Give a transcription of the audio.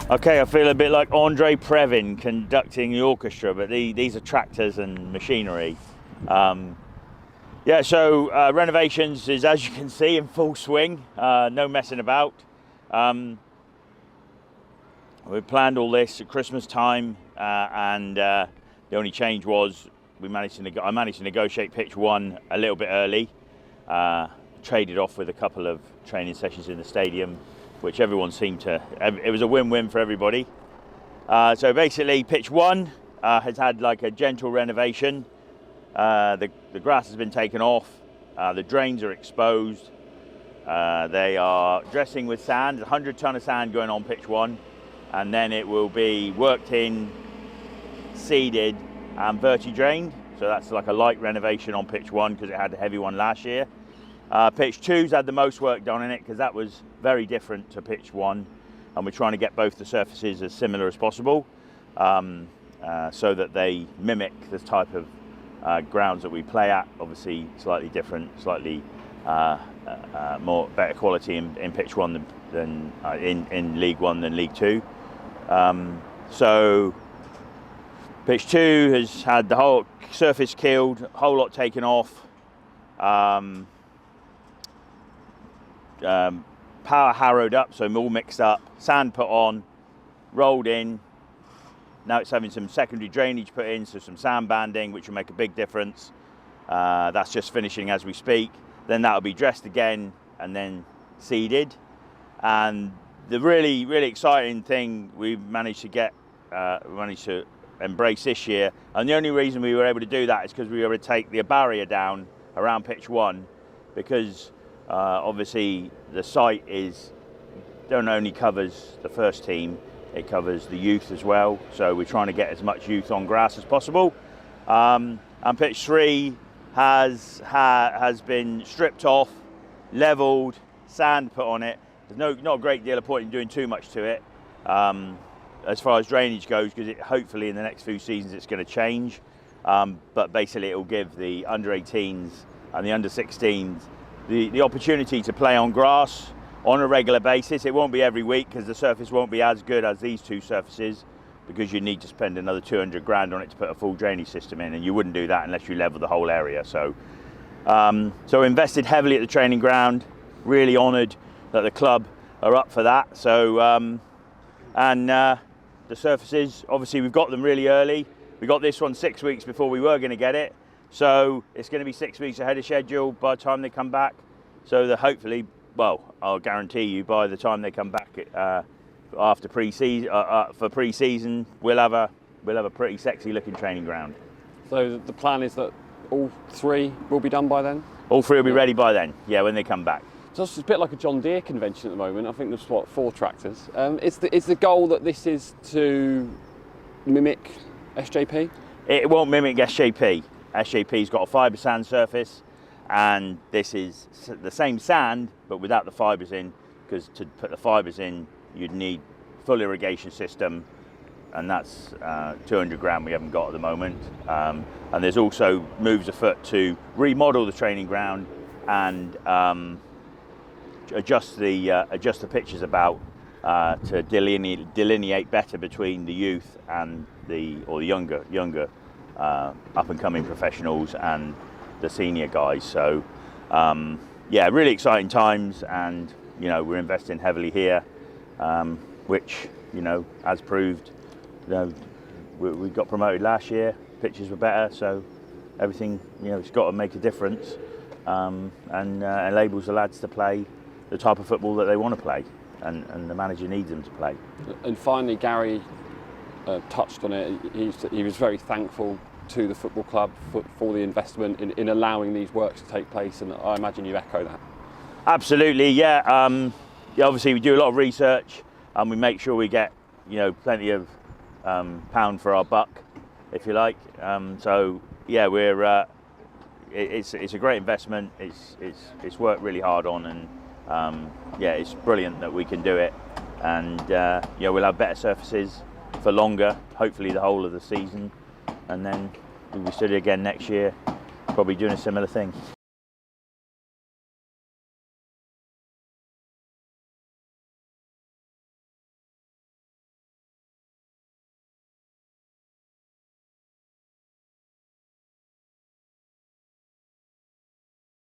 Okay, I feel a bit like Andre Previn conducting the orchestra, but these are tractors and machinery. Yeah, so renovations is, as you can see, in full swing, no messing about. We planned all this at Christmas time, and the only change was I managed to negotiate pitch 1 a little bit early, traded off with a couple of training sessions in the stadium, which everyone seemed to, it was a win-win for everybody. So basically pitch 1 has had like a gentle renovation. The grass has been taken off, the drains are exposed, they are dressing with sand, 100 ton of sand going on pitch 1, and then it will be worked in, seeded and verti-drained. So that's like a light renovation on pitch 1 because it had a heavy one last year. Pitch 2's had the most work done in it because that was very different to pitch 1, and we're trying to get both the surfaces as similar as possible, so that they mimic the type of grounds that we play at. Obviously slightly different, slightly more better quality in pitch 1 than in League 1 than League 2. So pitch 2 has had the whole surface killed, whole lot taken off, power harrowed up, so all mixed up, sand put on, rolled in. Now it's having some secondary drainage put in, so some sand banding, which will make a big difference. That's just finishing as we speak. Then that'll be dressed again and then seeded. And the really, really exciting thing we've managed to embrace this year, and the only reason we were able to do that is because we were able to take the barrier down around pitch 1, because obviously the site don't only covers the first team, it covers the youth as well. So we're trying to get as much youth on grass as possible. And pitch 3 has been stripped off, levelled, sand put on it. There's not a great deal of point in doing too much to it as far as drainage goes, because hopefully in the next few seasons it's going to change. But basically it will give the under 18s and the under 16s the opportunity to play on grass on a regular basis. It won't be every week because the surface won't be as good as these two surfaces, because you need to spend another 200 grand on it to put a full drainage system in, and you wouldn't do that unless you level the whole area. So invested heavily at the training ground, really honoured that the club are up for that. So the surfaces, obviously we've got them really early. We got this one 6 weeks before we were going to get it, so it's going to be 6 weeks ahead of schedule by the time they come back. So that hopefully, well, I'll guarantee you by the time they come back after pre-season, for pre-season, we'll have a pretty sexy looking training ground. So the plan is that all 3 will be done by then? All 3 will be ready by then, yeah, when they come back. So it's a bit like a John Deere convention at the moment. I think there's 4 tractors. Is the goal that this is to mimic SJP? It won't mimic SJP. SJP's got a fibre sand surface, and this is the same sand but without the fibres in, because to put the fibres in you'd need full irrigation system, and that's 200 grand we haven't got at the moment. And there's also moves afoot to remodel the training ground and adjust the pitches about to delineate better between the youth and the younger up and coming professionals and the senior guys. So yeah, really exciting times, and we're investing heavily here, which as proved, we got promoted last year, pitches were better, so everything it's got to make a difference, and enables the lads to play the type of football that they want to play, and the manager needs them to play. And finally, Gary touched on it. He was very thankful to the football club for the investment in allowing these works to take place, and I imagine you echo that. Absolutely, yeah. Obviously we do a lot of research, and we make sure we get plenty of pound for our buck, if you like. So yeah, we're it's a great investment. It's worked really hard on, and yeah, it's brilliant that we can do it, and we'll have better surfaces for longer, hopefully the whole of the season, and then we'll be stood again next year, probably doing a similar thing.